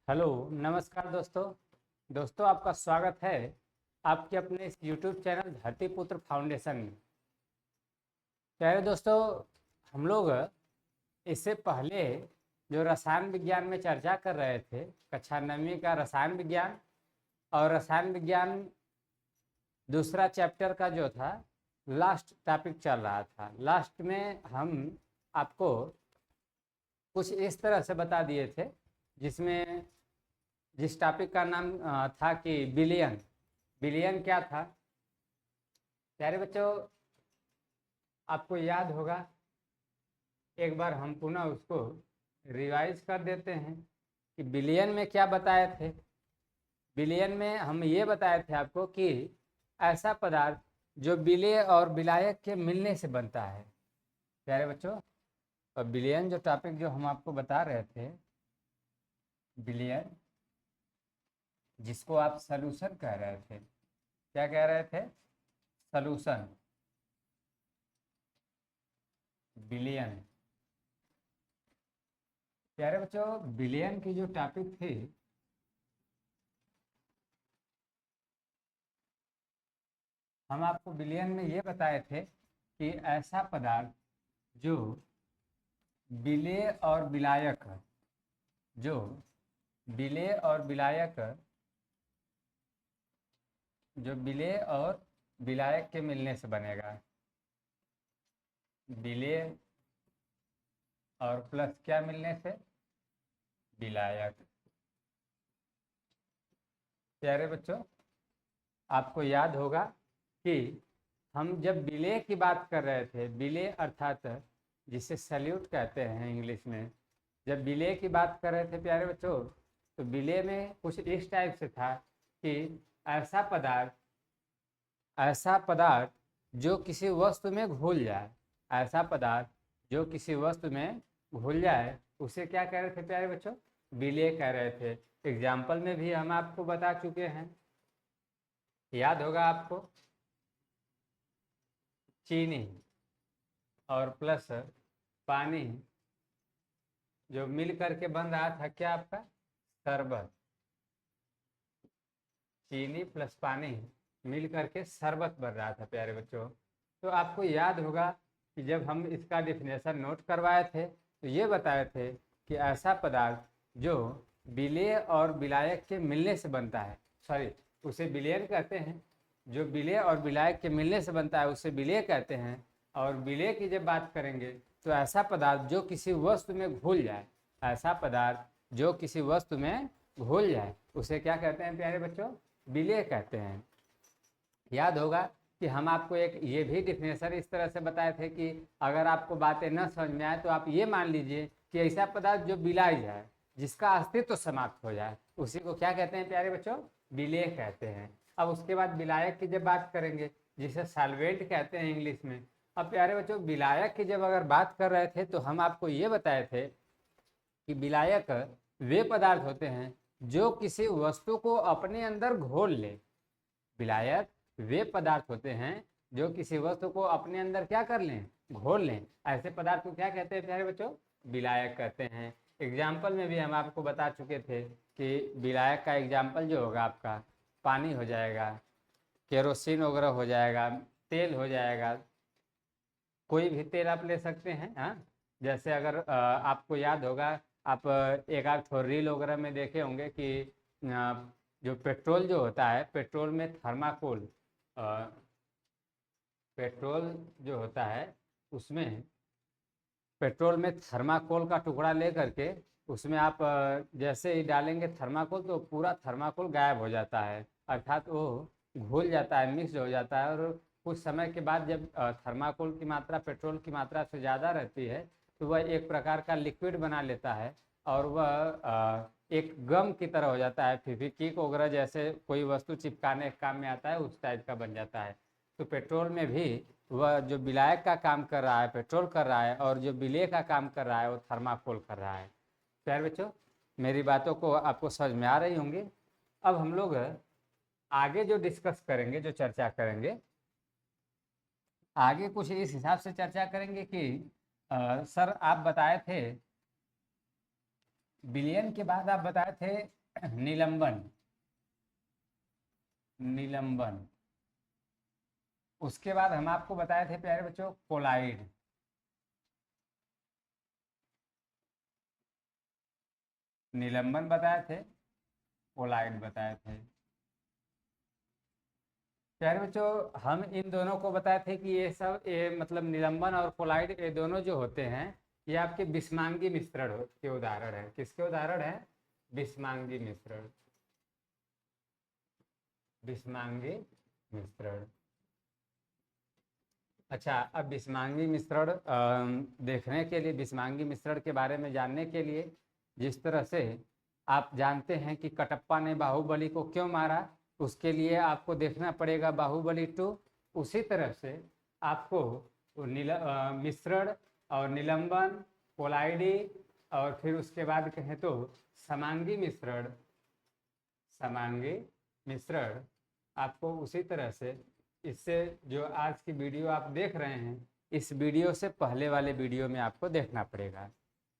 Hello, नमस्कार दोस्तों आपका स्वागत है आपके अपने इस YouTube चैनल धरतीपुत्र फाउंडेशन में। प्यारे दोस्तों, हम लोग इससे पहले जो रसायन विज्ञान में चर्चा कर रहे थे, कक्षा 9वीं का रसायन विज्ञान और रसायन विज्ञान दूसरा चैप्टर का जो था लास्ट टॉपिक चल रहा था। लास्ट में हम आपको कुछ इस तरह से बता दिए थे जिसमें जिस टॉपिक का नाम था कि बिलियन। बिलियन क्या था प्यारे बच्चों, आपको याद होगा। एक बार हम पुनः उसको रिवाइज कर देते हैं कि बिलियन में क्या बताए थे। बिलियन में हम ये बताए थे आपको कि ऐसा पदार्थ जो विलेय और विलायक के मिलने से बनता है। प्यारे बच्चों, और बिलियन जो टॉपिक जो हम आपको बता रहे थे, बिलियन जिसको आप सॉल्यूशन कह रहे थे, क्या कह रहे थे? सॉल्यूशन। बिलियन। प्यारे बच्चों, बिलियन की जो टॉपिक थी हम आपको बिलियन में ये बताए थे कि ऐसा पदार्थ जो विलेय और विलायक जो विलेय और विलायक जो विलेय और विलायक के मिलने से बनेगा। विलेय और प्लस क्या मिलने से? विलायक। प्यारे बच्चों, आपको याद होगा कि हम जब विलेय की बात कर रहे थे, विलेय अर्थात जिसे सल्यूट कहते हैं इंग्लिश में, जब विलेय की बात कर रहे थे प्यारे बच्चों, तो विलेय में कुछ इस टाइप से था कि ऐसा पदार्थ जो किसी वस्तु में घुल जाए, ऐसा पदार्थ जो किसी वस्तु में घुल जाए, उसे क्या कह रहे थे प्यारे बच्चों? विलेय कह रहे थे। एग्जाम्पल में भी हम आपको बता चुके हैं, याद होगा आपको। चीनी और प्लस पानी जो मिल करके बन रहा था, क्या आपका? शरबत। चीनी प्लस पानी मिल करके शरबत बन रहा था प्यारे बच्चों। तो आपको याद होगा कि जब हम इसका डिफिनेशन नोट करवाए थे तो ये बताए थे कि ऐसा पदार्थ जो विलेय और विलायक के मिलने से बनता है, सॉरी, उसे विलेयन कहते हैं। जो विलेय और विलायक के मिलने से बनता है उसे विलेय कहते हैं। और विलेय की जब बात करेंगे तो ऐसा पदार्थ जो किसी वस्तु में घुल जाए, ऐसा पदार्थ जो किसी वस्तु में घुल जाए, उसे क्या कहते हैं प्यारे बच्चों? विलेय कहते हैं। याद होगा कि हम आपको एक ये भी डिफिनेशन इस तरह से बताए थे कि अगर आपको बातें न समझ में आए तो आप ये मान लीजिए कि ऐसा पदार्थ जो विलाई जाए, जिसका अस्तित्व समाप्त हो जाए, उसी को क्या कहते हैं प्यारे बच्चों? विलेय कहते हैं। अब उसके बाद विलायक की जब बात करेंगे, जिसे सॉल्वेंट कहते हैं इंग्लिश में। अब प्यारे बच्चों, विलायक की जब अगर बात कर रहे थे तो हम आपको ये बताए थे कि विलायक वे पदार्थ होते हैं जो किसी वस्तु को अपने अंदर घोल ले। विलायक वे पदार्थ होते हैं जो किसी वस्तु को अपने अंदर क्या कर लें? घोल लें। ऐसे पदार्थ को क्या कहते हैं प्यारे बच्चों? विलायक कहते हैं। एग्जाम्पल में भी हम आपको बता चुके थे कि विलायक का एग्जाम्पल जो होगा आपका पानी हो जाएगा, केरोसिन वगैरह हो जाएगा, तेल हो जाएगा, कोई भी तेल आप ले सकते हैं। हाँ, जैसे अगर आपको याद होगा, आप एक आध थोड़ा रील वगैरह में देखे होंगे कि जो पेट्रोल जो होता है, पेट्रोल में थर्माकोल, पेट्रोल जो होता है उसमें पेट्रोल में थर्माकोल का टुकड़ा ले करके उसमें आप जैसे ही डालेंगे थर्माकोल तो पूरा थर्माकोल गायब हो जाता है, अर्थात वो घुल जाता है, मिक्स हो जाता है। और कुछ समय के बाद जब थर्माकोल की मात्रा पेट्रोल की मात्रा से ज़्यादा रहती है तो वह एक प्रकार का लिक्विड बना लेता है और वह एक गम की तरह हो जाता है, फेविक्विक वगैरह जैसे कोई वस्तु चिपकाने के काम में आता है, उस टाइप का बन जाता है। तो पेट्रोल में भी वह जो विलायक का काम कर रहा है पेट्रोल कर रहा है, और जो विलेय का काम कर रहा है वो थर्माकोल कर रहा है। प्यारे बच्चों, मेरी बातों को आपको समझ में आ रही होंगी। अब हम लोग आगे जो डिस्कस करेंगे, जो चर्चा करेंगे, आगे कुछ इस हिसाब से चर्चा करेंगे कि सर आप बताए थे बिलियन के बाद आप बताए थे निलंबन। निलंबन, उसके बाद हम आपको बताए थे प्यारे बच्चों कोलाइड। निलंबन बताए थे, कोलाइड बताए थे। प्यारे बच्चों हम इन दोनों को बताए थे कि ये सब मतलब निलंबन और कोलाइड ये दोनों जो होते हैं ये आपके बिस्मांगी मिश्रण के उदाहरण है। किसके उदाहरण है? बिस्मांगी मिश्रण। बिस्मांगी मिश्रण। अच्छा, अब बिस्मांगी मिश्रण देखने के लिए, बिस्मांगी मिश्रण के बारे में जानने के लिए, जिस तरह से आप जानते हैं कि कटप्पा ने बाहुबली को क्यों मारा, उसके लिए आपको देखना पड़ेगा बाहुबली 2। उसी तरह से आपको मिश्रण और निलंबन, कोलाइडी और फिर उसके बाद कहें तो समांगी मिश्रण, समांगी मिश्रण आपको उसी तरह से, इससे जो आज की वीडियो आप देख रहे हैं इस वीडियो से पहले वाले वीडियो में आपको देखना पड़ेगा।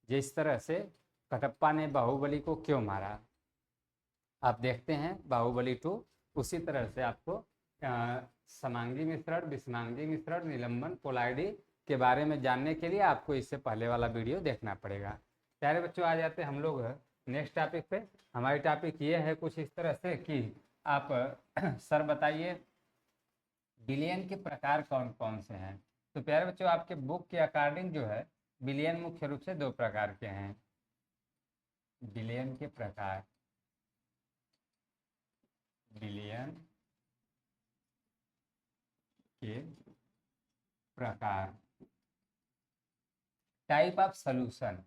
जिस तरह से कटप्पा ने बाहुबली को क्यों मारा आप देखते हैं बाहुबली 2, उसी तरह से आपको समांगी मिश्रण, विषमांगी मिश्रण, निलंबन, कोलाइडी के बारे में जानने के लिए आपको इससे पहले वाला वीडियो देखना पड़ेगा। प्यारे बच्चों आ जाते हैं हम लोग नेक्स्ट टॉपिक पे। हमारी टॉपिक ये है कुछ इस तरह से कि आप सर बताइए बिलियन के प्रकार कौन कौन से हैं। तो प्यारे बच्चों आपके बुक के अकॉर्डिंग जो है बिलियन मुख्य रूप से 2 प्रकार के हैं। बिलियन के प्रकार, बिलियन के प्रकार, टाइप ऑफ सॉल्यूशन।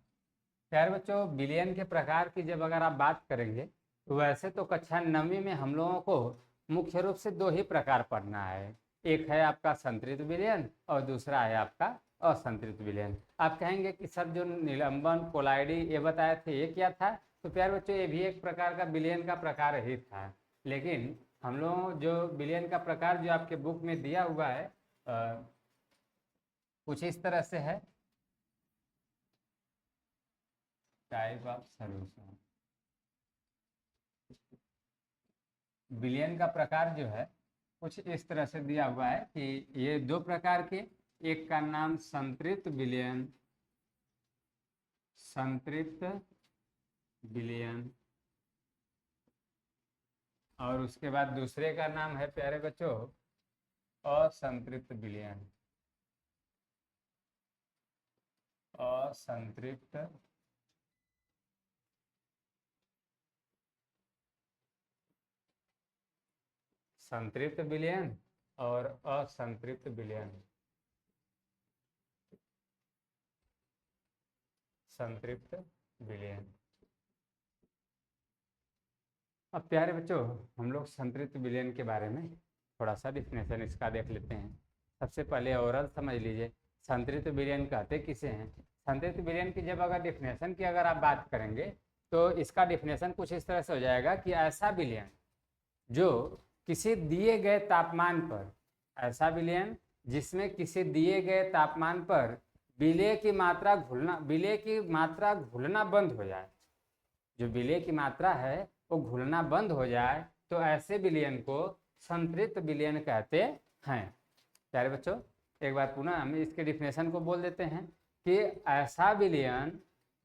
प्यारे बच्चों बिलियन के प्रकार की जब अगर आप बात करेंगे तो वैसे तो कक्षा 9वीं में हम लोगों को मुख्य रूप से 2 ही प्रकार पढ़ना है। एक है आपका संतृप्त विलयन और दूसरा है आपका असंतृप्त विलयन। आप कहेंगे कि सर जो निलंबन, कोलाइडी ये बताए थे ये क्या था? तो प्यारे बच्चों ये भी एक प्रकार का विलयन का प्रकार ही था, लेकिन हम लोग जो विलयन का प्रकार जो आपके बुक में दिया हुआ है कुछ इस तरह से है, टाइप ऑफ सॉल्यूशन। विलयन का प्रकार जो है कुछ इस तरह से दिया हुआ है कि ये 2 प्रकार के, एक का नाम संतृप्त विलयन, संतृप्त विलयन, और उसके बाद दूसरे का नाम है प्यारे बच्चों असंतृप्त विलयन। असंतृप्त संतृप्त विलयन और असंतृप्त विलयन, संतृप्त विलयन। अब प्यारे बच्चों हम लोग संतृप्त विलयन के बारे में थोड़ा सा डिफिनेशन इसका देख लेते हैं। सबसे पहले ओरल समझ लीजिए संतृप्त विलयन कहते किसे हैं। संतृप्त विलयन की जब अगर डिफिनेशन की अगर आप बात करेंगे तो इसका डिफिनेशन कुछ इस तरह से हो जाएगा कि ऐसा विलयन जो किसी दिए गए तापमान पर, ऐसा विलयन जिसमें किसी दिए गए तापमान पर विलय की मात्रा घुलना, विलय की मात्रा घुलना बंद हो जाए, जो विलय की मात्रा है वो घुलना बंद हो जाए, तो ऐसे विलयन को संतृप्त विलयन कहते हैं। प्यारे बच्चों एक बार पुनः हम इसके डिफिनेशन को बोल देते हैं कि ऐसा विलयन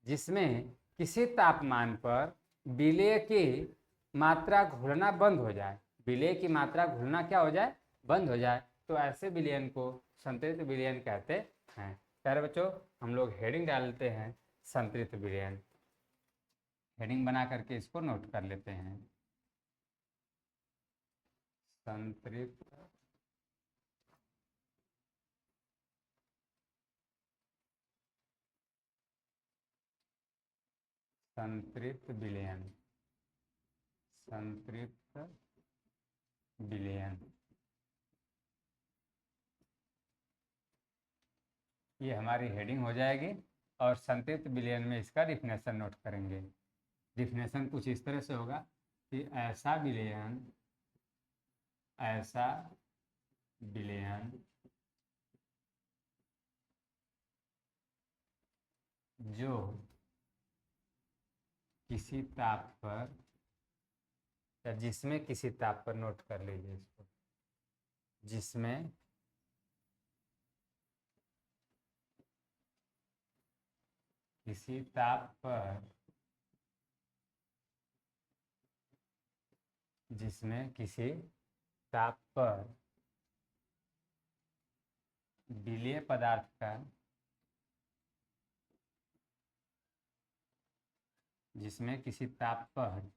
जिसमें किसी तापमान पर विलय की मात्रा घुलना बंद हो जाए, विलय की मात्रा घुलना क्या हो जाए? बंद हो जाए, तो ऐसे विलयन को संतृप्त विलयन कहते हैं। प्यारे बच्चों हम लोग हेडिंग डालते हैं संतृप्त विलयन, हेडिंग बना करके इसको नोट कर लेते हैं। संतृप्त संतृप्त विलयन, संतृप्त विलयन, ये हमारी हेडिंग हो जाएगी। और संतृप्त विलयन में इसका डिफिनेशन नोट करेंगे। डिफिनेशन कुछ इस तरह से होगा कि ऐसा विलयन, ऐसा विलयन जो किसी ताप पर, या जिसमें किसी ताप पर, नोट कर लीजिए इसको, जिसमें किसी ताप पर, जिसमें किसी ताप पर विलेय पदार्थ का, जिसमें किसी ताप पर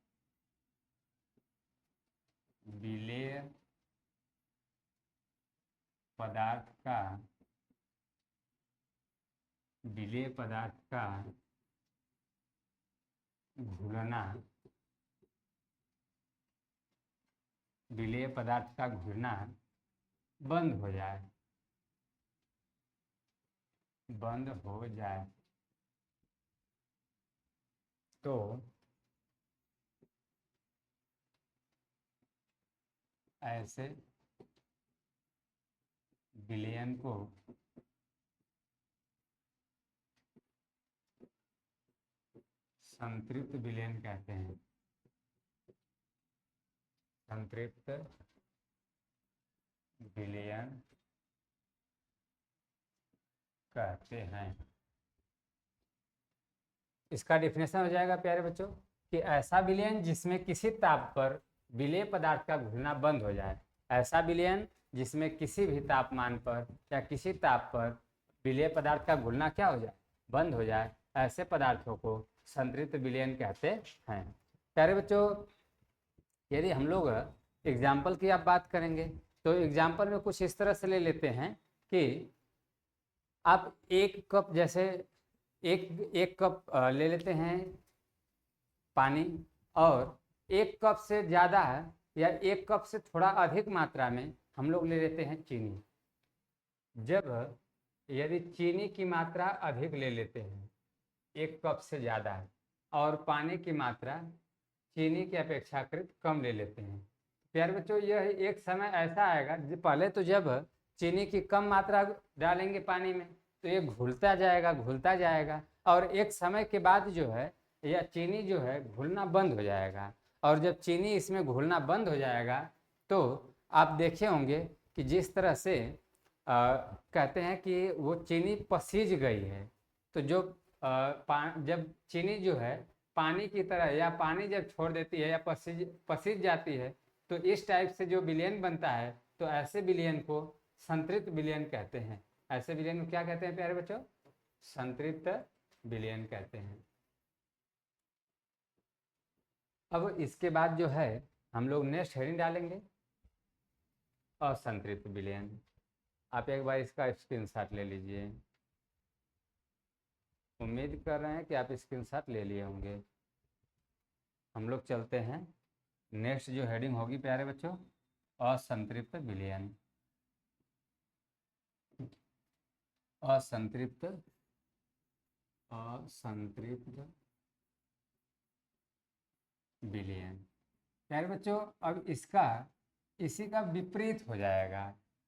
विलेय पदार्थ का, विलेय पदार्थ का घुलना, विलेय पदार्थ का घुलना बंद हो जाए, बंद हो जाए, तो ऐसे विलयन को संतृप्त विलयन कहते हैं। संतृप्त विलयन कहते हैं। इसका डेफिनेशन हो जाएगा प्यारे बच्चों कि ऐसा विलयन जिसमें किसी ताप पर विलेय पदार्थ का घुलना बंद हो जाए। ऐसा विलयन जिसमें किसी भी तापमान पर या किसी ताप पर विलेय पदार्थ का घुलना क्या हो जाए, बंद हो जाए, ऐसे पदार्थों को संतृप्त विलयन कहते हैं। प्यारे बच्चों, यदि हम लोग एग्जाम्पल की आप बात करेंगे तो एग्जाम्पल में कुछ इस तरह से ले लेते हैं कि आप एक कप, जैसे एक कप ले लेते हैं पानी, और एक कप से ज़्यादा है या एक कप से थोड़ा अधिक मात्रा में हम लोग ले लेते हैं चीनी। जब यदि चीनी की मात्रा अधिक ले लेते हैं, एक कप से ज़्यादा है, और पानी की मात्रा चीनी की अपेक्षाकृत कम ले लेते हैं, प्यारे बच्चों यह एक समय ऐसा आएगा, पहले तो जब चीनी की कम मात्रा डालेंगे पानी में तो ये घुलता जाएगा, घुलता जाएगा, और एक समय के बाद जो है यह चीनी जो है घुलना बंद हो जाएगा। और जब चीनी इसमें घुलना बंद हो जाएगा तो आप देखे होंगे कि जिस तरह से कहते हैं कि वो चीनी पसीज गई है, तो जो जब चीनी जो है पानी की तरह, या पानी जब छोड़ देती है या पसीज जाती है, तो इस टाइप से जो विलयन बनता है, तो ऐसे विलयन को संतृप्त विलयन कहते हैं। ऐसे विलयन को क्या कहते हैं प्यारे बच्चों? संतृप्त विलयन कहते हैं। अब इसके बाद जो है हम लोग नेक्स्ट हेडिंग डालेंगे असंतृप्त विलयन। आप एक बार इसका स्क्रीनशॉट ले लीजिए। उम्मीद कर रहे हैं कि आप स्क्रीनशॉट ले लिए होंगे। हम लोग चलते हैं, नेक्स्ट जो हेडिंग होगी प्यारे बच्चों, असंतृप्त विलयन। असंतृप्त विलयन। प्यारे बच्चों, अब इसी का विपरीत हो जाएगा।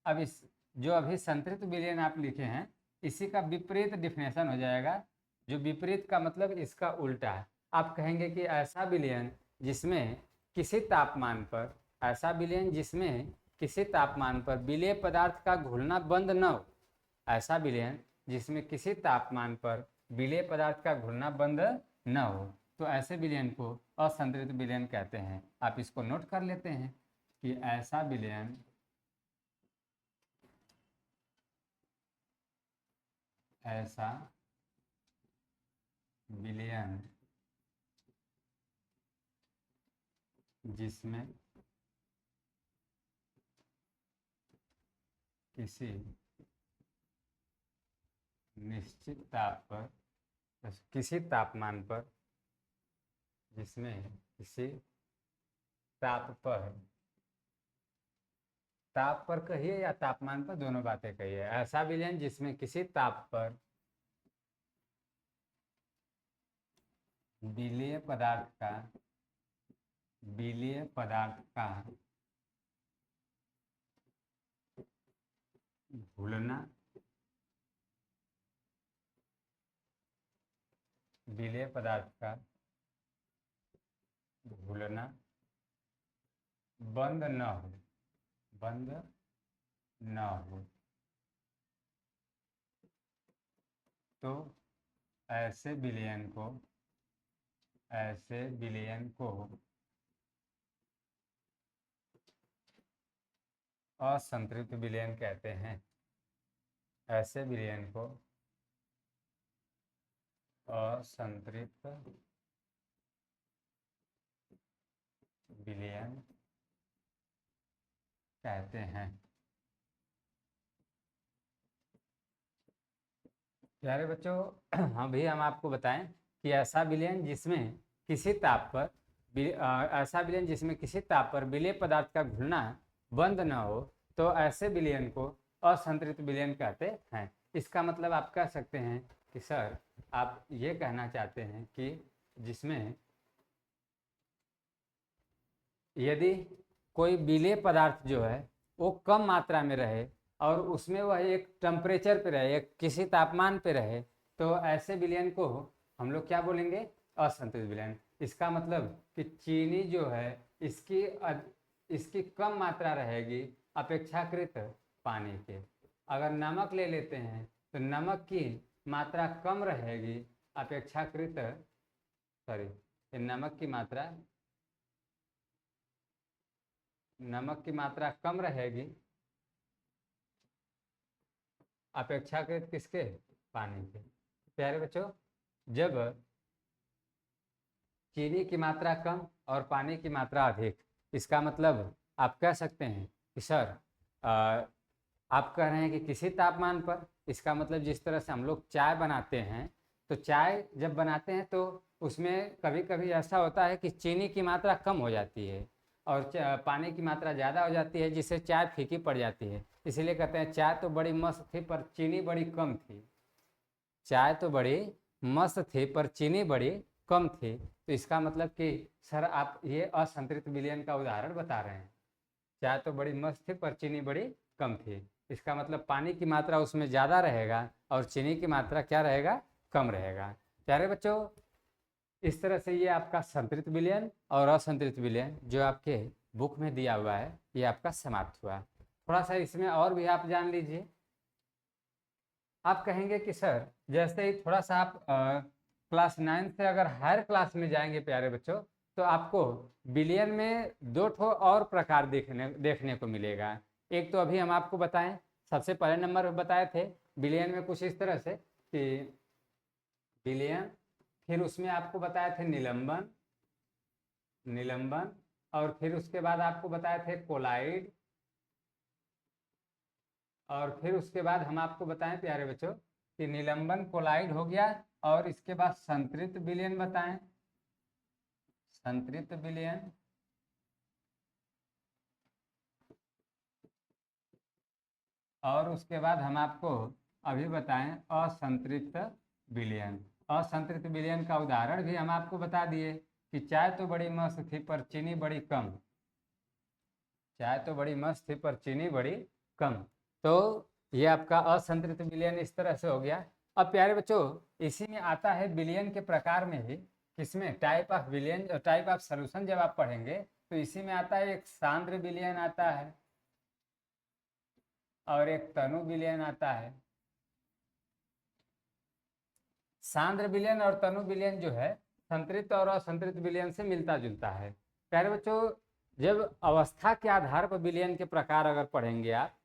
अब इस जो अभी संतृप्त विलयन आप लिखे हैं, इसी का विपरीत डिफिनेशन हो जाएगा। जो विपरीत का मतलब इसका उल्टा है। आप कहेंगे कि ऐसा विलयन जिसमें किसी तापमान पर, ऐसा विलयन जिसमें किसी तापमान पर विलेय पदार्थ का घुलना बंद न हो। ऐसा विलयन जिसमें किसी तापमान पर विलेय पदार्थ का घुलना बंद न हो, तो ऐसे विलयन को असंतृप्त विलयन कहते हैं। आप इसको नोट कर लेते हैं कि ऐसा विलयन जिसमें किसी निश्चित ताप पर, किसी तापमान पर, जिसमें किसी ताप पर कहिए या तापमान पर, दोनों बातें कहिए। ऐसा विलयन जिसमें किसी ताप पर विलेय पदार्थ का घुलना, विलेय पदार्थ का घुलना बंद न हो, बंद न हो, तो ऐसे विलयन को असंतृप्त विलयन कहते हैं। ऐसे विलयन को असंतृप्त विलयन कहते हैं। प्यारे बच्चों, हम आपको बताएं कि ऐसा विलयन जिसमें किसी ताप पर ऐसा विलयन जिसमें किसी ताप पर विलेय पदार्थ का घुलना बंद न हो, तो ऐसे विलयन को असंतृप्त विलयन कहते हैं। इसका मतलब आप कह सकते हैं कि सर आप ये कहना चाहते हैं कि जिसमें यदि कोई विलेय पदार्थ जो है वो कम मात्रा में रहे और उसमें वह एक टेम्परेचर पे रहे, एक किसी तापमान पे रहे, तो ऐसे विलयन को हम लोग क्या बोलेंगे? असंतृप्त विलयन। इसका मतलब कि चीनी जो है इसकी कम मात्रा रहेगी अपेक्षाकृत पानी के। अगर नमक ले लेते हैं तो नमक की मात्रा कम रहेगी अपेक्षाकृत नमक की मात्रा कम रहेगी अपेक्षाकृत किसके? पानी के। प्यारे बच्चों, जब चीनी की मात्रा कम और पानी की मात्रा अधिक, इसका मतलब आप कह सकते हैं कि सर आप कह रहे हैं कि किसी तापमान पर, इसका मतलब जिस तरह से हम लोग चाय बनाते हैं, तो चाय जब बनाते हैं तो उसमें कभी कभी ऐसा होता है कि चीनी की मात्रा कम हो जाती है और पानी की मात्रा ज़्यादा हो जाती है, जिससे चाय फीकी पड़ जाती है। इसीलिए कहते हैं चाय तो बड़ी मस्त थी पर चीनी बड़ी कम थी। चाय तो बड़ी मस्त थी पर चीनी बड़ी कम थी। तो इसका मतलब कि सर आप ये असंतृप्त विलयन का उदाहरण बता रहे हैं। चाय तो बड़ी मस्त थी पर चीनी बड़ी कम थी। इसका मतलब पानी की मात्रा उसमें ज़्यादा रहेगा और चीनी की मात्रा क्या रहेगा? कम रहेगा। प्यारे बच्चों, इस तरह से ये आपका संतृप्त विलयन और असंतृप्त विलयन जो आपके बुक में दिया हुआ है ये आपका समाप्त हुआ। थोड़ा सा इसमें और भी आप जान लीजिए। आप कहेंगे कि सर जैसे ही थोड़ा सा आप क्लास 9 से अगर हायर क्लास में जाएंगे प्यारे बच्चों, तो आपको विलयन में दो ठो और प्रकार देखने को मिलेगा। एक तो अभी हम आपको बताएं, सबसे पहले नंबर पर बताए थे विलयन में कुछ इस तरह से कि विलयन, फिर उसमें आपको बताए थे निलंबन, और फिर उसके बाद आपको बताए थे कोलाइड, और फिर उसके बाद हम आपको बताएं प्यारे बच्चों कि निलंबन कोलाइड हो गया, और इसके बाद संतृप्त विलयन बताएं, संतृप्त विलयन, और उसके बाद हम आपको अभी बताएं असंतृप्त विलयन। असंतृप्त विलयन का उदाहरण भी हम आपको बता दिए कि चाय तो बड़ी मस्त थी पर चीनी बड़ी कम। चाय तो बड़ी मस्त थी पर चीनी बड़ी कम। तो ये आपका असंतृप्त विलयन इस तरह से हो गया। अब प्यारे बच्चों, इसी में आता है विलयन के प्रकार में ही, किसमें? टाइप ऑफ विलयन, टाइप ऑफ सॉल्यूशन जब आप पढ़ेंगे तो इसी में आता है एक सांद्र विलयन आता है और एक तनु विलयन आता है। सांद्र विलयन और तनु विलयन जो है संतृप्त और असंतृप्त विलयन से मिलता जुलता है। प्यारे बच्चों, जब अवस्था के आधार पर विलयन के प्रकार अगर पढ़ेंगे आप,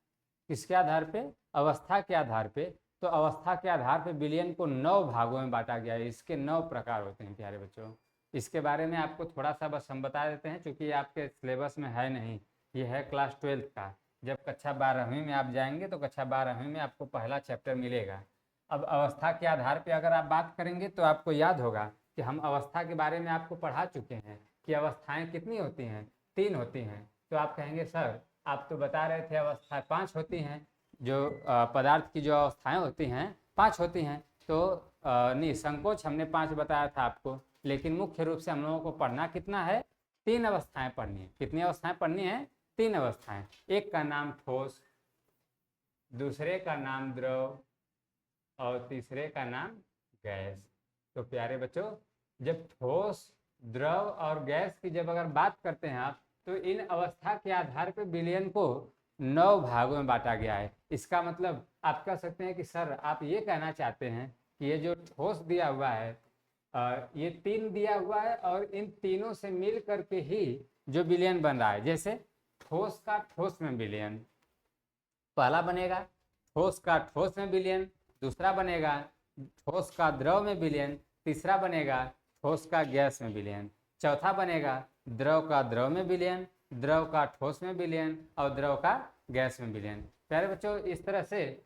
किसके आधार पे? अवस्था के आधार पे, तो अवस्था के आधार पे विलयन को 9 भागों में बांटा गया है। इसके 9 प्रकार होते हैं प्यारे बच्चों। इसके बारे में आपको थोड़ा सा बस हम बता देते हैं, क्योंकि आपके सिलेबस में है नहीं, ये है क्लास 12 का। जब कक्षा 12वीं में आप जाएंगे तो कक्षा 12वीं में आपको पहला चैप्टर मिलेगा। अब अवस्था के आधार पे अगर आप बात करेंगे तो आपको याद होगा कि हम अवस्था के बारे में आपको पढ़ा चुके हैं कि अवस्थाएं कितनी होती हैं? 3 होती हैं। तो आप कहेंगे सर आप तो बता रहे थे अवस्थाएं 5 होती हैं, जो पदार्थ की जो अवस्थाएं होती हैं 5 होती हैं। तो नहीं, संकोच हमने 5 बताया था आपको, लेकिन मुख्य रूप से हम लोगों को पढ़ना कितना है? 3 अवस्थाएं पढ़नी है। कितनी अवस्थाएं पढ़नी है? 3 अवस्थाएं। एक का नाम ठोस, दूसरे का नाम द्रव और तीसरे का नाम गैस। तो प्यारे बच्चों, जब ठोस, द्रव और गैस की जब अगर बात करते हैं आप, तो इन अवस्था के आधार पर विलयन को 9 भागों में बांटा गया है। इसका मतलब आप कह सकते हैं कि सर आप ये कहना चाहते हैं कि ये जो ठोस दिया हुआ है, ये 3 दिया हुआ है और इन तीनों से मिल करके ही जो विलयन बन रहा है। जैसे ठोस का ठोस में विलयन पहला बनेगा, ठोस का ठोस में विलयन दूसरा बनेगा, ठोस का द्रव में विलयन तीसरा बनेगा, ठोस का गैस में विलयन चौथा बनेगा, द्रव का द्रव में विलयन, द्रव का ठोस में विलयन और द्रव का गैस में विलयन। प्यारे बच्चों, इस तरह से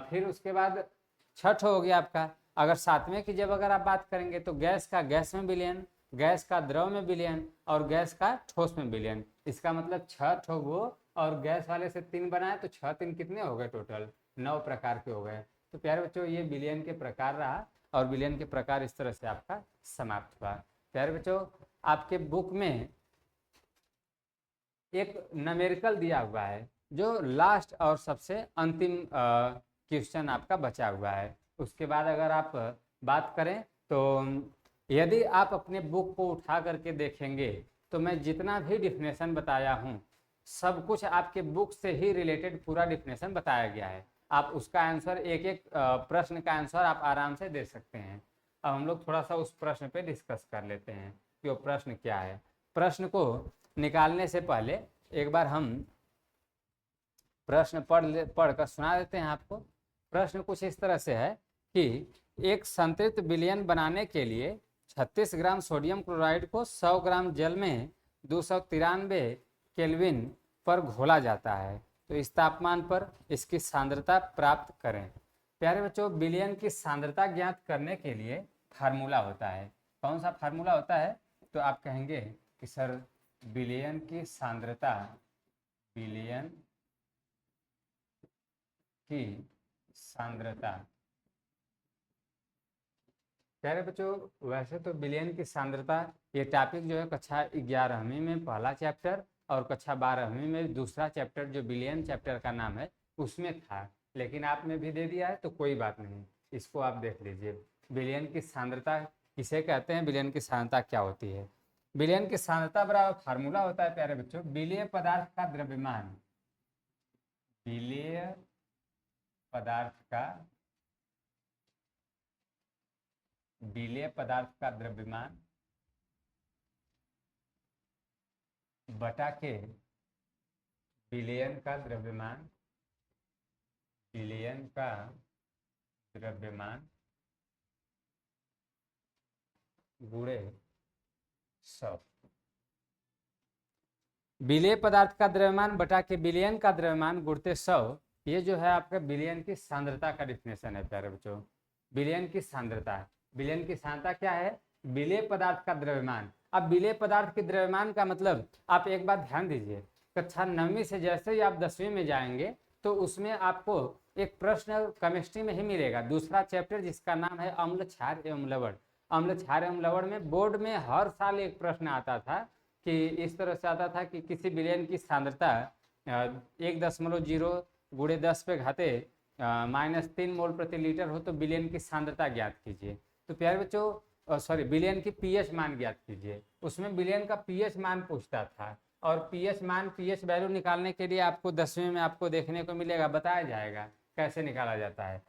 फिर उसके बाद छठ हो गया आपका। अगर सातवें की जब अगर आप बात करेंगे तो गैस का गैस में विलयन, गैस का द्रव में विलयन और गैस का ठोस में विलयन। इसका मतलब 6 ठो वो और गैस वाले से 3 बनाए तो 6 3 कितने हो गए, टोटल 9 प्रकार के हो गए। तो प्यारे बच्चों, ये विलयन के प्रकार रहा और विलयन के प्रकार इस तरह से आपका समाप्त हुआ। प्यारे बच्चों, आपके बुक में एक न्यूमेरिकल दिया हुआ है जो लास्ट और सबसे अंतिम क्वेश्चन आपका बचा हुआ है। उसके बाद अगर आप बात करें तो यदि आप अपने बुक को उठा करके देखेंगे तो मैं जितना भी डिफिनेशन बताया हूँ सब कुछ आपके बुक से ही रिलेटेड पूरा डिफिनेशन बताया गया है। आप उसका आंसर एक एक प्रश्न का आंसर आप आराम से दे सकते हैं। अब हम लोग थोड़ा सा उस प्रश्न पे डिस्कस कर लेते हैं कि वो प्रश्न क्या है। प्रश्न को निकालने से पहले एक बार हम प्रश्न पढ़ कर सुना देते हैं आपको। प्रश्न कुछ इस तरह से है कि एक संतृप्त विलयन बनाने के लिए 36 ग्राम सोडियम क्लोराइड को 100 ग्राम जल में 293 केल्विन पर घोला जाता है, तो इस तापमान पर इसकी सांद्रता प्राप्त करें। प्यारे बच्चों, विलयन की सांद्रता ज्ञात करने के लिए फार्मूला होता है। कौन सा फार्मूला होता है? तो आप कहेंगे कि सर विलयन की सांद्रता, विलयन की सांद्रता। प्यारे बच्चों, वैसे तो विलयन की सांद्रता ये टॉपिक जो है कक्षा 11वीं में पहला चैप्टर और कक्षा 12वीं में दूसरा चैप्टर जो विलयन चैप्टर का नाम है उसमें था, लेकिन आपने भी दे दिया है तो कोई बात नहीं, इसको आप देख लीजिए। विलयन की सांद्रता किसे कहते हैं, विलयन की सांद्रता क्या होती है? विलयन की सांद्रता बराबर फार्मूला होता है प्यारे बच्चों, विलेय पदार्थ का द्रव्यमान, विलेय पदार्थ का, विलेय पदार्थ का द्रव्यमान बटा के विलयन का द्रव्यमान, विलयन का द्रव्यमान गुणे 100। विलेय पदार्थ का द्रव्यमान बटा के विलयन का द्रव्यमान गुणते 100, ये जो है आपका विलयन की सांद्रता का डिफिनेशन है प्यारे बच्चों। विलयन की सांद्रता, विलयन की सांद्रता क्या है? विलेय पदार्थ का द्रव्यमान। अब विलेय पदार्थ के द्रव्यमान का मतलब आप एक बात ध्यान दीजिए, कक्षा 9वीं से जैसे ही आप 10वीं में जाएंगे तो उसमें आपको एक प्रश्न केमिस्ट्री में ही मिलेगा, दूसरा चैप्टर जिसका नाम है अम्ल क्षार एवं लवण। अम्ल क्षार एवं लवण में बोर्ड में हर साल एक प्रश्न आता था कि इस तरह से आता था कि किसी विलयन की सांद्रता 1.0 गुणे 10 पे घाते -3 मोल प्रति लीटर हो तो विलयन की सांद्रता ज्ञात कीजिए। तो प्यारे बच्चों, सॉरी, विलयन की पीएच मान ज्ञात कीजिए। उसमें विलयन का पीएच मान पूछता था और पीएच मान, पीएच वैल्यू निकालने के लिए आपको 10वीं में आपको देखने को मिलेगा, बताया जाएगा कैसे निकाला जाता है।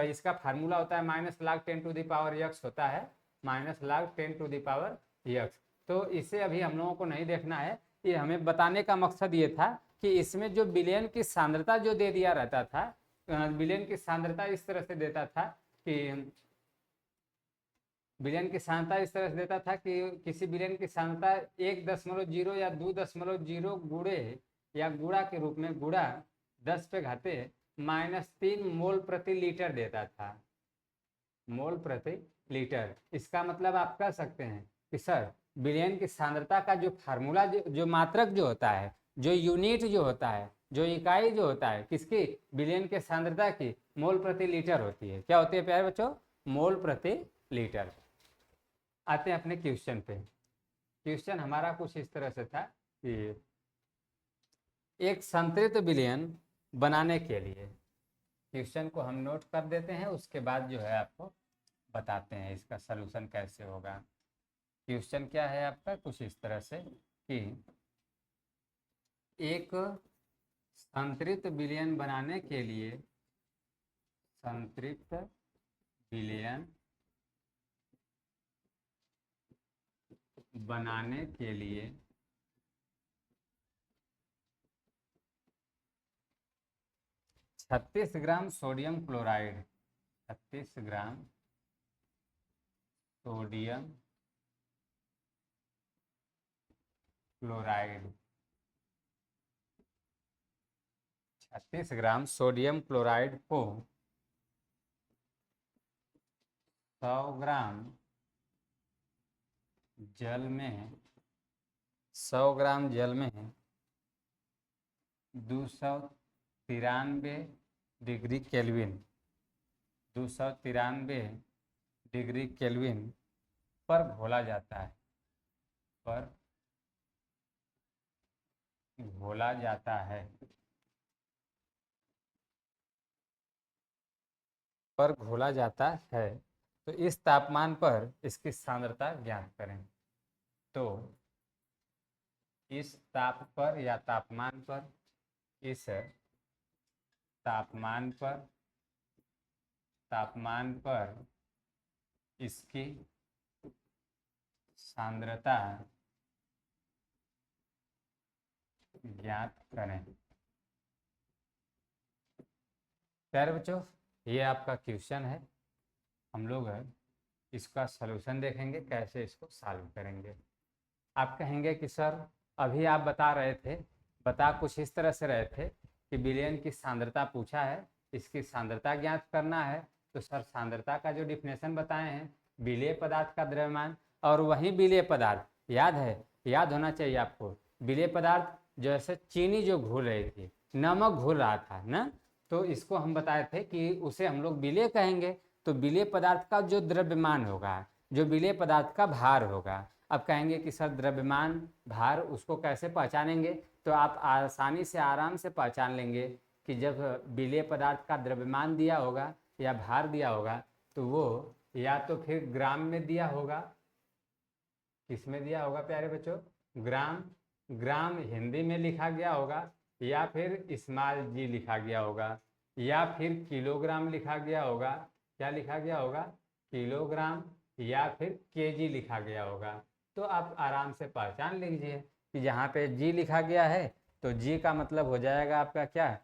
इसका फार्मूला होता है -log10⁻x होता है, -log10⁻x। तो इसे अभी हम लोगों को नहीं देखना है, ये हमें बताने का मकसद ये था कि इसमें जो विलयन की सांद्रता जो दे दिया रहता था, विलयन की सांद्रता इस तरह से देता था कि विलयन की सांद्रता इस तरह से देता था कि किसी विलयन की सांद्रता 1.0 या 2.0 गुणे या गुणा के रूप में गुणा 10 पे घाते -3 मोल प्रति लीटर देता था, मोल प्रति लीटर। इसका मतलब आप कह सकते हैं कि सर विलयन की सांद्रता का जो फार्मूला, जो मात्रक जो होता है, जो यूनिट जो होता है, जो इकाई जो होता है किसकी, विलयन के सांद्रता की, मोल प्रति लीटर होती है। क्या होती है प्यारे बच्चों? मोल प्रति लीटर। आते हैं अपने क्वेश्चन पे। क्वेश्चन हमारा कुछ इस तरह से था कि एक संतृप्त विलयन बनाने के लिए, क्वेश्चन को हम नोट कर देते हैं, उसके बाद जो है आपको बताते हैं इसका सलूशन कैसे होगा। क्वेश्चन क्या है आपका, कुछ इस तरह से कि एक संतृप्त विलयन बनाने के लिए, संतृप्त विलयन बनाने के लिए 36 gram sodium chloride, 36 gram sodium chloride, 36 gram sodium chloride को 100 ग्राम जल में, 100 ग्राम जल में 293 डिग्री केल्विन, 293 डिग्री केल्विन पर घोला जाता है, पर घोला जाता है, पर घोला जाता है। तो इस तापमान पर इसकी सांद्रता ज्ञात करें। तो इस ताप पर या तापमान पर, इस तापमान पर इसकी सांद्रता ज्ञात करें। प्यारे बच्चों, ये आपका क्वेश्चन है। हम लोग इसका सलूशन देखेंगे, कैसे इसको सॉल्व करेंगे। आप कहेंगे कि सर अभी आप बता कुछ इस तरह से रहे थे कि विलयन की सांद्रता पूछा है, इसकी सांद्रता ज्ञात करना है। तो सर सांद्रता का जो डिफिनेशन बताए हैं, विलेय पदार्थ का द्रव्यमान, और वही विलेय पदार्थ याद होना चाहिए आपको। विलेय पदार्थ जैसे चीनी जो घुल रही थी, नमक घुल रहा था ना, तो इसको हम बताए थे कि उसे हम लोग विलेय कहेंगे। तो विलेय पदार्थ का जो द्रव्यमान होगा, जो विलेय पदार्थ का भार होगा। अब कहेंगे कि सर द्रव्यमान भार उसको कैसे पहचानेंगे, तो आप आसानी से आराम से पहचान लेंगे कि जब विलेय पदार्थ का द्रव्यमान दिया होगा या भार दिया होगा, तो वो या तो फिर ग्राम में दिया होगा, किसमें दिया होगा प्यारे बच्चों, ग्राम हिंदी में लिखा गया होगा, या फिर स्मॉल जी लिखा गया होगा, या फिर किलोग्राम लिखा गया होगा। क्या लिखा गया होगा, किलोग्राम, या फिर केजी लिखा गया होगा। तो आप आराम से पहचान लीजिए कि जहाँ पे जी लिखा गया है, तो जी का मतलब हो जाएगा आपका क्या,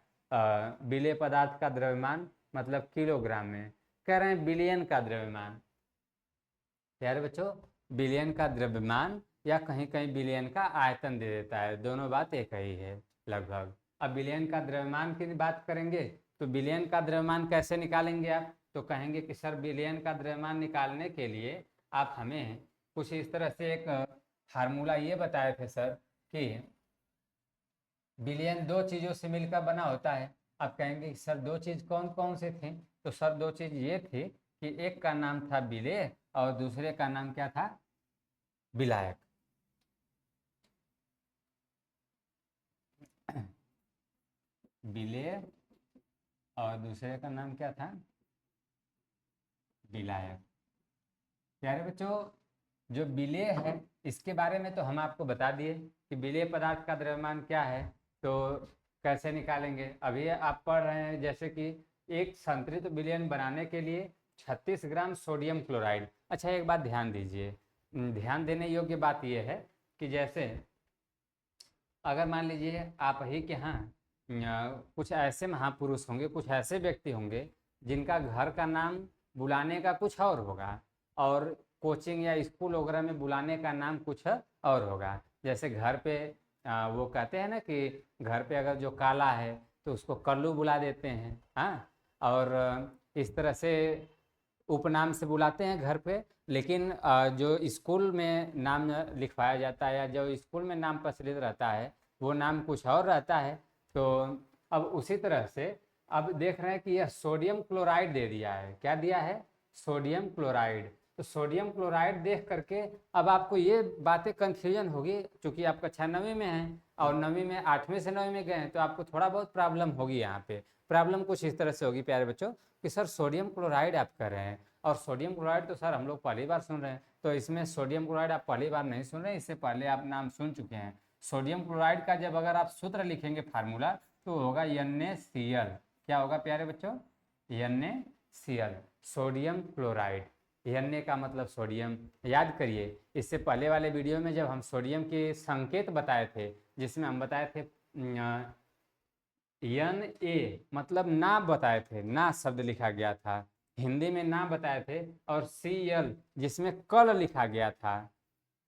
विलेय पदार्थ का द्रव्यमान, मतलब किलोग्राम में। कह रहे हैं बिलियन का द्रव्यमान। यार बच्चों, बिलियन का द्रव्यमान या कहीं कहीं बिलियन का आयतन दे देता है, दोनों बात एक ही है लगभग। अब बिलियन का द्रव्यमान की बात करेंगे, तो बिलियन का द्रव्यमान कैसे निकालेंगे आप, तो कहेंगे कि सर बिलियन का द्रव्यमान निकालने के लिए आप हमें कुछ इस तरह से एक फार्मूला ये बताए थे सर कि बिलियन दो चीज़ों से मिलकर बना होता है। आप कहेंगे कि सर दो चीज़ कौन कौन से थे, तो सर दो चीज़ ये थी कि एक का नाम था विलेय और दूसरे का नाम क्या था, विलायक। विलेय और दूसरे का नाम क्या था, विलायक। प्यारे बच्चों, जो विलेय है इसके बारे में तो हम आपको बता दिए कि विलेय पदार्थ का द्रव्यमान क्या है, तो कैसे निकालेंगे। अभी आप पढ़ रहे हैं जैसे कि एक संतृप्त विलयन बनाने के लिए 36 ग्राम सोडियम क्लोराइड। अच्छा एक बात ध्यान दीजिए, ध्यान देने योग्य बात यह है कि जैसे अगर मान लीजिए आप ही के यहाँ कुछ ऐसे महापुरुष होंगे, कुछ ऐसे व्यक्ति होंगे जिनका घर का नाम बुलाने का कुछ और होगा, और कोचिंग या स्कूल वगैरह में बुलाने का नाम कुछ और होगा। जैसे घर पे वो कहते हैं ना कि घर पे अगर जो काला है तो उसको कल्लू बुला देते हैं, हाँ, और इस तरह से उपनाम से बुलाते हैं घर पे। लेकिन जो स्कूल में नाम लिखवाया जाता है या जो स्कूल में नाम प्रचलित रहता है वो नाम कुछ और रहता है। तो अब उसी तरह से अब देख रहे हैं कि यह सोडियम क्लोराइड दे दिया है। क्या दिया है, सोडियम क्लोराइड। तो सोडियम क्लोराइड देख करके अब आपको ये बातें कन्फ्यूजन होगी, चूँकि आप कक्षा 9वीं में हैं और 9वीं में 8वीं से 9वीं में गए हैं, तो आपको थोड़ा बहुत प्रॉब्लम होगी। यहाँ पे प्रॉब्लम कुछ इस तरह से होगी प्यारे बच्चों कि सर सोडियम क्लोराइड आप कर रहे हैं और सोडियम क्लोराइड तो सर हम लोग पहली बार सुन रहे हैं, तो इसमें सोडियम क्लोराइड आप पहली बार नहीं सुन रहे हैं, इससे पहले आप नाम सुन चुके हैं। सोडियम क्लोराइड का जब अगर आप सूत्र लिखेंगे फार्मूला तो होगा NaCl। क्या होगा प्यारे बच्चों? NaCl, sodium chloride. Na का मतलब सोडियम। याद करिए, इससे पहले वाले वीडियो में जब हम सोडियम के संकेत बताए थे, जिसमें हम बताए थे Na मतलब ना बताए थे, ना शब्द लिखा गया था, हिंदी में ना बताए थे, और Cl जिसमें कल लिखा गया था,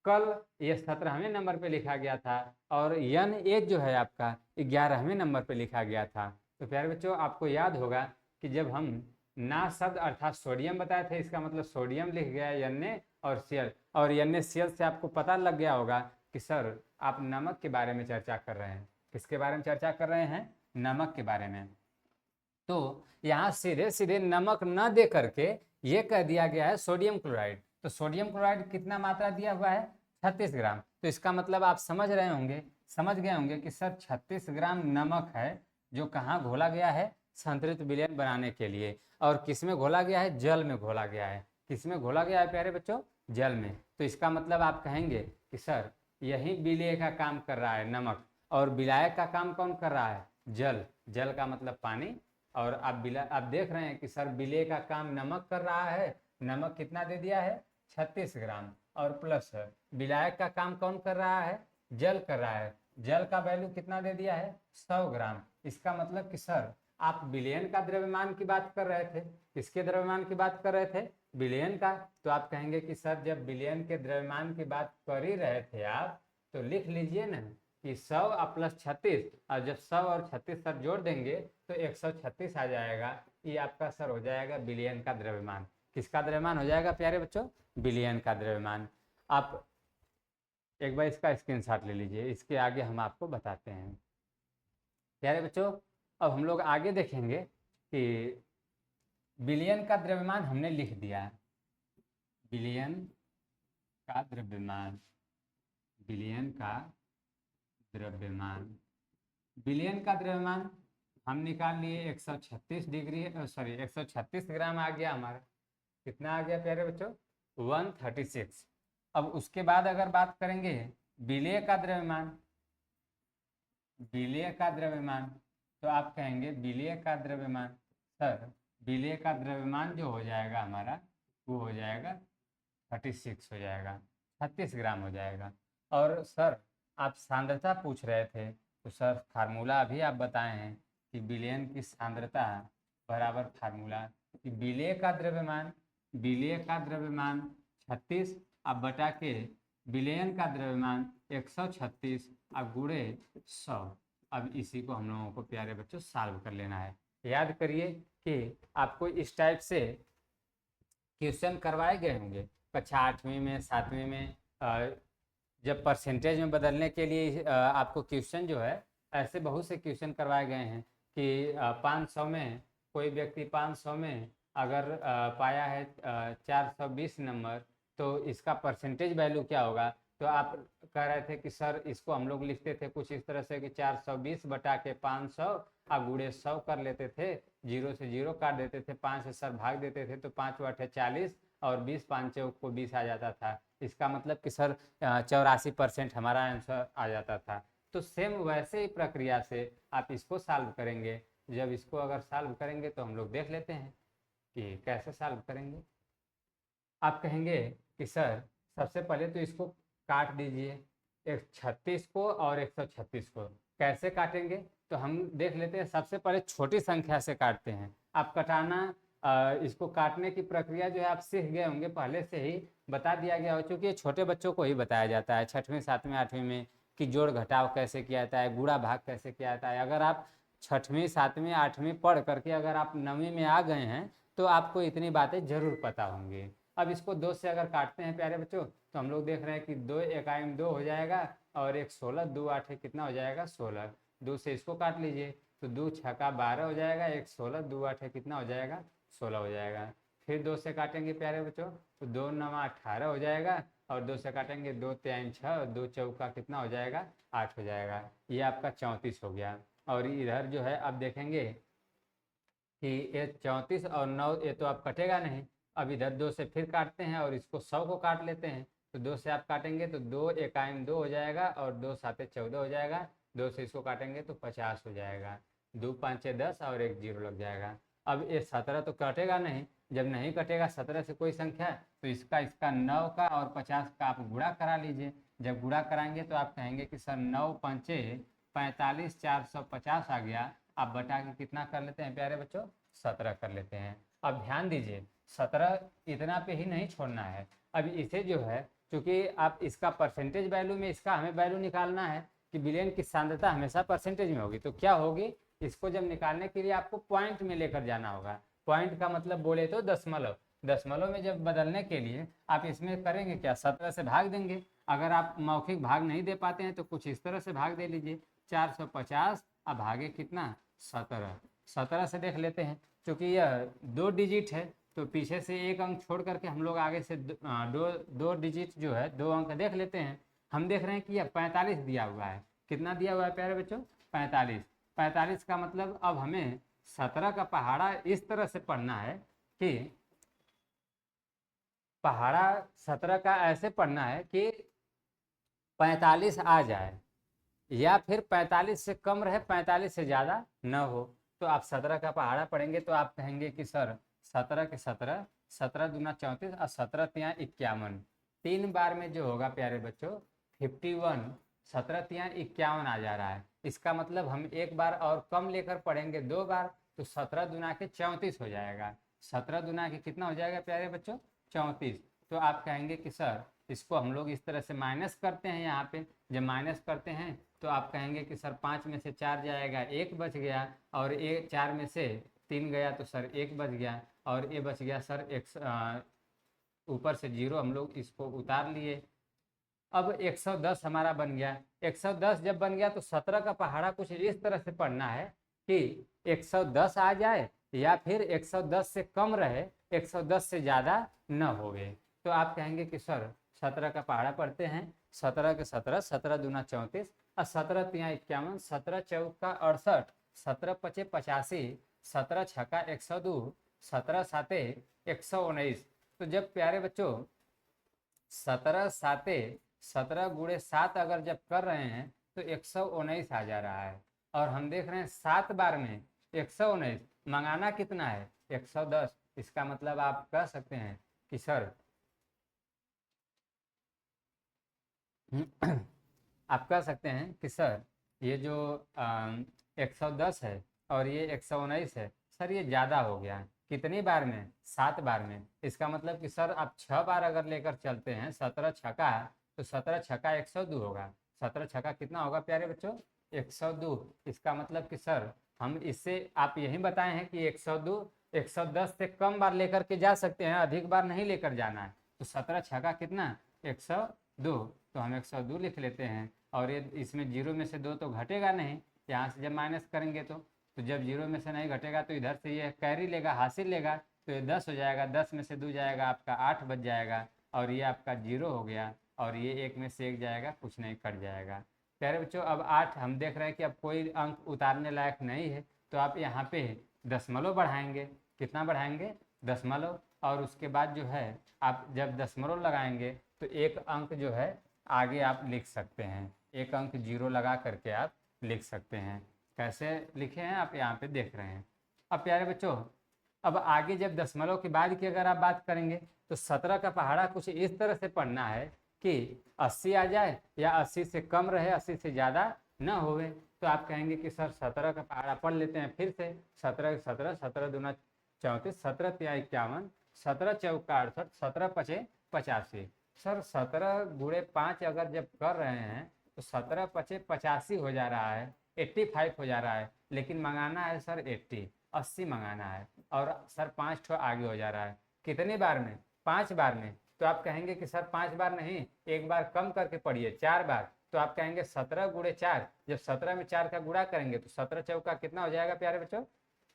कल ये 17वें नंबर पे लिखा गया था, और Na जो है आपका 11वें नंबर पे लिखा गया था। तो प्यारे बच्चों आपको याद होगा कि जब हम ना शब्द अर्थात सोडियम बताए थे, इसका मतलब सोडियम लिख गया Na और Cl, और NaCl से आपको पता लग गया होगा कि सर आप नमक के बारे में चर्चा कर रहे हैं। किसके बारे में चर्चा कर रहे हैं? नमक के बारे में। तो यहाँ सीधे सीधे नमक न दे करके ये कह दिया गया है सोडियम क्लोराइड। तो सोडियम क्लोराइड कितना मात्रा दिया हुआ है? 36 ग्राम। तो इसका मतलब आप समझ रहे होंगे, समझ गए होंगे कि सर 36 ग्राम नमक है जो कहाँ घोला गया है? संतृप्त विलयन बनाने के लिए। और किस में घोला गया है? जल में घोला गया है। किस में घोला गया है प्यारे बच्चों? जल में। तो इसका मतलब आप कहेंगे कि सर यही विलय का काम कर रहा है नमक, और विलायक का काम कौन कर रहा है? जल। जल का मतलब पानी। और आप देख रहे हैं कि सर विलय का काम नमक कर रहा है। नमक कितना दे दिया है? 36 ग्राम। और प्लस विलायक का काम कौन कर रहा है? जल कर रहा है। जल का वैल्यू कितना दे दिया है? 100 ग्राम। इसका मतलब कि सर आप विलयन का द्रव्यमान की बात कर रहे थे। किसके द्रव्यमान की बात कर रहे थे? विलयन का। तो आप कहेंगे कि सर जब विलयन के द्रव्यमान की बात कर ही रहे थे आप, तो लिख लीजिए ना कि 100 प्लस 36, और जब 100 और 36 सर जोड़ देंगे तो 136 आ जाएगा। ये आपका सर हो जाएगा विलयन का द्रव्यमान। किसका द्रव्यमान हो जाएगा प्यारे बच्चों? विलयन का द्रव्यमान। आप एक बार इसका स्क्रीनशॉट ले लीजिए, इसके आगे हम आपको बताते हैं। प्यारे बच्चों अब हम लोग आगे देखेंगे कि विलयन का द्रव्यमान हमने लिख दिया है। विलयन का द्रव्यमान, विलयन का द्रव्यमान, विलयन का द्रव्यमान हम निकाल लिए 136 डिग्री, सॉरी 136 ग्राम आ गया हमारा। कितना आ गया प्यारे बच्चों? 136। अब उसके बाद अगर बात करेंगे विलय का द्रव्यमान, विलय का द्रव्यमान, तो आप कहेंगे विलय का द्रव्यमान, सर विलय का द्रव्यमान जो हो जाएगा हमारा वो हो जाएगा 36 हो जाएगा, 36 ग्राम हो जाएगा। और सर आप सांद्रता पूछ रहे थे, तो सर फार्मूला अभी आप बताए हैं कि विलयन की सांद्रता बराबर फार्मूला कि विलय का द्रव्यमान, विलय का द्रव्यमान 36 अब बटा के विलयन का द्रव्यमान 136 अब गुणे 100। अब इसी को हम लोगों को प्यारे बच्चों सॉल्व कर लेना है। याद करिए कि आपको इस टाइप से क्वेश्चन करवाए गए होंगे कक्षा 8वीं में, 7वीं में, जब परसेंटेज में बदलने के लिए आपको क्वेश्चन जो है ऐसे बहुत से क्वेश्चन करवाए गए हैं कि 500 में कोई व्यक्ति 500 में अगर पाया है 420 नंबर, तो इसका परसेंटेज वैल्यू क्या होगा? तो आप कह रहे थे कि सर इसको हम लोग लिखते थे कुछ इस तरह से कि 420 बटा के 500 अब गुणे 100 कर लेते थे, 0 से 0 काट देते थे, 5 से सर भाग देते थे, तो 5 बटे 40 और 20 5 को 20 आ जाता था। इसका मतलब कि सर 84% हमारा आंसर आ जाता था। तो सेम वैसे ही प्रक्रिया से आप इसको सॉल्व करेंगे। जब इसको अगर सॉल्व करेंगे तो हम लोग देख लेते हैं कि कैसे सॉल्व करेंगे। आप कहेंगे कि सर सबसे पहले तो इसको काट दीजिए, 136 को और 136 को कैसे काटेंगे? तो हम देख लेते हैं। सबसे पहले छोटी संख्या से काटते हैं। आप कटाना इसको काटने की प्रक्रिया जो है आप सीख गए होंगे, पहले से ही बता दिया गया हो, चूँकि ये छोटे बच्चों को ही बताया जाता है 6वीं 7वीं 8वीं में कि जोड़ घटाव कैसे किया जाता है, गुणा भाग कैसे किया जाता है। अगर आप 6वीं 7वीं 8वीं पढ़ करके अगर आप 9वीं में आ गए हैं तो आपको इतनी बातें जरूर पता होंगी। अब इसको 2 से अगर काटते हैं प्यारे बच्चों, तो हम लोग देख रहे हैं कि 2 एकाई 2 हो जाएगा और 1 16, 2 8 कितना हो जाएगा? 16। 2 से इसको काट लीजिए तो 2 छक्का 12 हो जाएगा, 1 16, 2 8 कितना हो जाएगा? 16 हो जाएगा। फिर 2 से काटेंगे प्यारे बच्चों तो 2 9 18 हो जाएगा, और 2 से काटेंगे 2 3 6, 2 चौका कितना हो जाएगा? 8 हो जाएगा। ये आपका 34 हो गया। और इधर जो है अब देखेंगे कि ये 34 और 9 ये तो अब कटेगा नहीं, अब इधर 2 से फिर काटते हैं और इसको 100 को काट लेते हैं। तो 2 से आप काटेंगे तो 2 एकाइम 2 हो जाएगा और 2 साते 14 हो जाएगा। 2 से इसको काटेंगे तो 50 हो जाएगा। 2 5 10 और एक जीरो लग जाएगा। अब ये 17 तो कटेगा नहीं, जब नहीं कटेगा 17 से कोई संख्या तो इसका 9 का और 50 का आप गुणा करा लीजिए। जब गुणा कराएंगे तो आप कहेंगे कि सर 9 पंचे 45 450 आ गया। आप बटा के कितना कर लेते हैं प्यारे बच्चों, 17 कर लेते हैं। अब ध्यान दीजिए 17 इतना पे ही नहीं छोड़ना है। अब इसे जो है क्योंकि आप इसका परसेंटेज वैल्यू में इसका हमें वैल्यू निकालना है कि विलयन की सांद्रता हमेशा परसेंटेज में होगी, तो क्या होगी, इसको जब निकालने के लिए आपको पॉइंट में लेकर जाना होगा। पॉइंट का मतलब बोले तो दशमलव। दशमलव में जब बदलने के लिए आप इसमें करेंगे क्या, 17 से भाग देंगे। अगर आप मौखिक भाग नहीं दे पाते हैं तो कुछ इस तरह से भाग दे लीजिए, 450 अब भागे कितना, 17। 17 से देख लेते हैं, क्योंकि यह 2 डिजिट है तो पीछे से एक अंक छोड़ करके हम लोग आगे से दो डिजिट जो है 2 अंक देख लेते हैं। हम देख रहे हैं कि यह 45 दिया हुआ है। कितना दिया हुआ है प्यारे बच्चों, 45। 45 का मतलब अब हमें 17 का पहाड़ा इस तरह से पढ़ना है कि पहाड़ा 17 का ऐसे पढ़ना है कि 45 आ जाए या फिर 45 से कम रहे, 45 से ज़्यादा न हो। तो आप 17 का पहाड़ा पढ़ेंगे तो आप कहेंगे कि सर 17 के 17, 17 दूना 34 और 17 तिया 51, 3 बार में जो होगा प्यारे बच्चों 51, 17 तिया 51 आ जा रहा है। इसका मतलब हम एक बार और कम लेकर पढ़ेंगे 2 बार, तो 17 दूना के 34 हो जाएगा। 17 दूना के कितना हो जाएगा प्यारे बच्चों, 34। तो आप कहेंगे कि सर इसको हम लोग इस तरह से माइनस करते हैं। यहाँ पे जब माइनस करते हैं तो आप कहेंगे कि सर 5 में से 4 जाएगा, 1 बच गया, और 4 में से 3 गया तो सर 1 बच गया, और ये बच गया सर ऊपर से 0 हम लोग इसको उतार लिए। अब 110 हमारा बन गया। 110 जब बन गया तो 17 का पहाड़ा कुछ इस तरह से पढ़ना है कि 110 आ जाए या फिर 110 से कम रहे, 110 से ज़्यादा न होवे। तो आप कहेंगे कि सर 17 का पहाड़ा पढ़ते हैं, 17 के 17, 17 दूना 34 और 17 तिया 51, 17 चौका 68, 17 पचे 85, 17 छक्का 102, 17 साते 119। तो जब प्यारे बच्चों 17 साते 17 गुणे 7 अगर जब कर रहे हैं तो 119 आ जा रहा है। और हम देख रहे हैं 7 बार में 119, मंगाना कितना है 110। इसका मतलब आप कह सकते हैं कि सर आप कह सकते हैं कि सर ये जो 110 है और ये 119 है, सर ये ज़्यादा हो गया। कितनी बार में, 7 बार में। इसका मतलब कि सर आप 6 बार अगर लेकर चलते हैं, 17 छक्का तो 17 छक्का 102 होगा। 17 छक्का कितना होगा प्यारे बच्चों, 102। इसका मतलब कि सर हम इससे आप यही बताए हैं कि 102 110 से कम बार लेकर के जा सकते हैं, अधिक बार नहीं लेकर जाना है। तो 17 छक्का कितना, 102। तो हम 102 लिख लेते हैं। और ये इसमें 0 में से 2 तो घटेगा नहीं, यहाँ से जब माइनस करेंगे तो जब 0 में से नहीं घटेगा तो इधर से ये कैरी लेगा, हासिल लेगा, तो ये 10 हो जाएगा। 10 में से 2 जाएगा आपका 8 बच जाएगा, और ये आपका 0 हो गया, और ये 1 में से 1 जाएगा, कुछ नहीं कट जाएगा। प्यारे बच्चों अब 8 हम देख रहे हैं कि अब कोई अंक उतारने लायक नहीं है, तो आप यहाँ पे दशमलव बढ़ाएंगे। कितना बढ़ाएंगे, दशमलव। और उसके बाद जो है आप जब दशमलव लगाएंगे तो एक अंक जो है आगे आप लिख सकते हैं, एक अंक 0 लगा करके आप लिख सकते हैं। कैसे लिखे हैं आप यहाँ पे देख रहे हैं। अब प्यारे बच्चों अब आगे जब दशमलव के बाद की अगर आप बात करेंगे तो 17 का पहाड़ा कुछ इस तरह से पढ़ना है कि 80 आ जाए या 80 से कम रहे, 80 से ज़्यादा न होवे। तो आप कहेंगे कि सर 17 का पहाड़ा पढ़ लेते हैं फिर से। 17 17, 17 दूना 34, 17 तिया 51, 17 चौका 68, 17 पचे 85। सर 17 गुणे 5 अगर जब कर रहे हैं तो 17 पचे 85 हो जा रहा है, 85 हो जा रहा है। लेकिन मंगाना है सर 80 मंगाना है, और सर 5 ठो आगे हो जा रहा है। कितने बार में, 5 बार में। तो आप कहेंगे कि सर 5 बार नहीं, एक बार कम करके पढ़िए, 4 बार। तो आप कहेंगे 17 गुणे 4, जब 17 में 4 का गुणा करेंगे तो 17 चौका कितना हो जाएगा प्यारे बच्चों,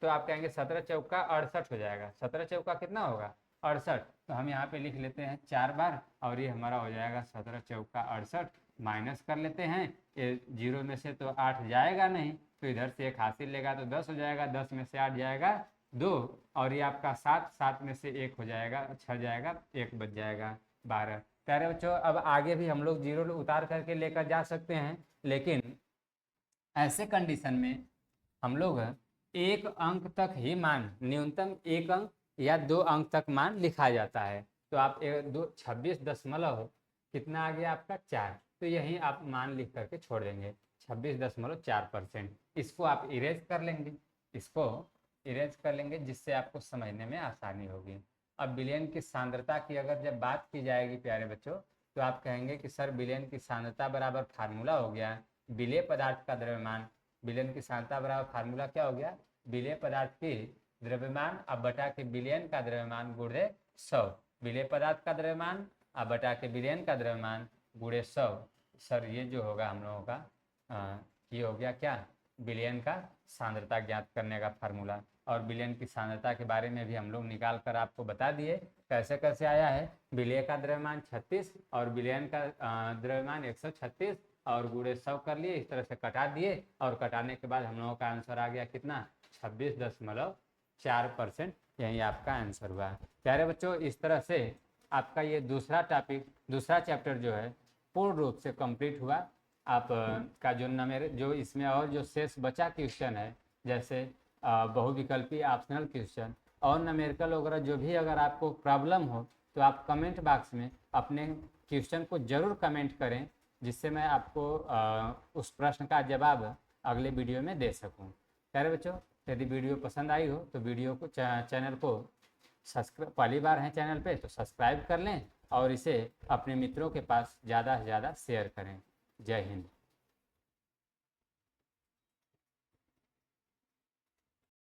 तो आप कहेंगे 17 चौका 68 हो जाएगा। 17 चौका कितना होगा, 68। तो हम यहाँ पे लिख लेते हैं 4 बार, और ये हमारा हो जाएगा 17 चौका 68। माइनस कर लेते हैं, ये 0 में से तो 8 जाएगा नहीं, तो इधर से 1 हासिल लेगा तो 10 हो जाएगा। 10 में से 8 जाएगा 2 और ये आपका 7, 7 में से 1 हो जाएगा, 6 जाएगा, 1 बच जाएगा 12। प्यारे बच्चों अब आगे भी हम लोग जीरो उतार करके लेकर जा सकते हैं, लेकिन ऐसे कंडीशन में हम लोग 1 अंक तक ही मान, न्यूनतम 1 अंक या 2 अंक तक मान लिखा जाता है। तो आप 26 दशमलव कितना आ गया आपका 4, तो यही आप मान लिख करके छोड़ देंगे 26.4%। इसको आप इरेज कर लेंगे, इसको इरेज कर लेंगे जिससे आपको समझने में आसानी होगी। अब विलयन की सांद्रता की अगर जब बात की जाएगी प्यारे बच्चों, तो आप कहेंगे कि सर विलयन की सांद्रता बराबर फार्मूला हो गया विलेय पदार्थ का द्रव्यमान। विलयन की सांद्रता बराबर फार्मूला क्या हो गया, विलेय पदार्थ की द्रव्यमान अब बटा के विलयन का द्रव्यमान गुणे 100। विलेय पदार्थ का द्रव्यमान अब बटा के विलयन का द्रव्यमान गुणे 100। सर ये जो होगा हम लोगों का ये हो गया क्या, विलयन का सांद्रता ज्ञात करने का फार्मूला। और विलयन की सांद्रता के बारे में भी हम लोग निकाल कर आपको बता दिए कैसे कैसे आया है। विलेय का द्रव्यमान 36 और विलयन का द्रव्यमान 136 और गुणे 100 कर लिए, इस तरह से कटा दिए और कटाने के बाद हम लोगों का आंसर आ गया कितना, 26.4%। यही आपका आंसर हुआ। प्यारे बच्चों इस तरह से आपका ये दूसरा टॉपिक, दूसरा चैप्टर जो है पूर्ण रूप से कंप्लीट हुआ। आप का जो इसमें और जो शेष बचा क्वेश्चन है, जैसे बहुविकल्पी ऑप्शनल क्वेश्चन और न्यूमेरिकल वगैरह जो भी अगर आपको प्रॉब्लम हो तो आप कमेंट बॉक्स में अपने क्वेश्चन को ज़रूर कमेंट करें, जिससे मैं आपको उस प्रश्न का जवाब अगले वीडियो में दे सकूं। प्यारे बच्चों यदि वीडियो पसंद आई हो तो वीडियो को चैनल को सब्सक्राइब, पहली बार हैं चैनल पे तो सब्सक्राइब कर लें और इसे अपने मित्रों के पास ज़्यादा से ज़्यादा शेयर करें। जय हिंद।